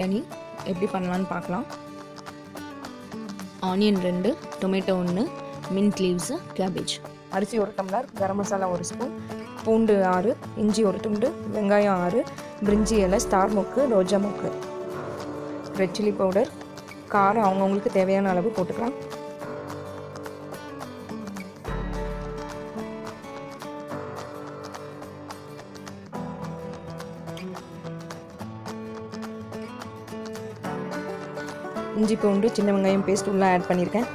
பிரியாணி எப்படி பண்ணலான்னு பார்க்கலாம். Onion 2, tomato 1, mint leaves, cabbage. அரிசி 1 டம்ளர், கரம் மசாலா 1 ஸ்பூன், பூண்டு 6, இஞ்சி 1 துண்டு, வெங்காயம் 6, பிரிஞ்சி இலை, ஸ்டார் மொக்கு, ரோஜா மொக்கு, ரெட் சில்லி பவுடர், காரம் அவங்கவுங்களுக்கு தேவையான அளவு போட்டுக்கலாம். இஞ்சி பூண்டு சின்ன வெங்காயம் பேஸ்ட் உள்ள ஆட் பண்ணியிருக்கேன்.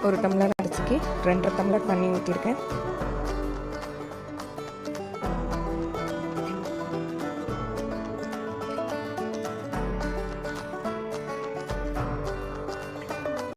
ஒரு டம்ளர் அரிசிக்கு 2.5 டம்ளர் தண்ணி ஊற்றிருக்கேன்.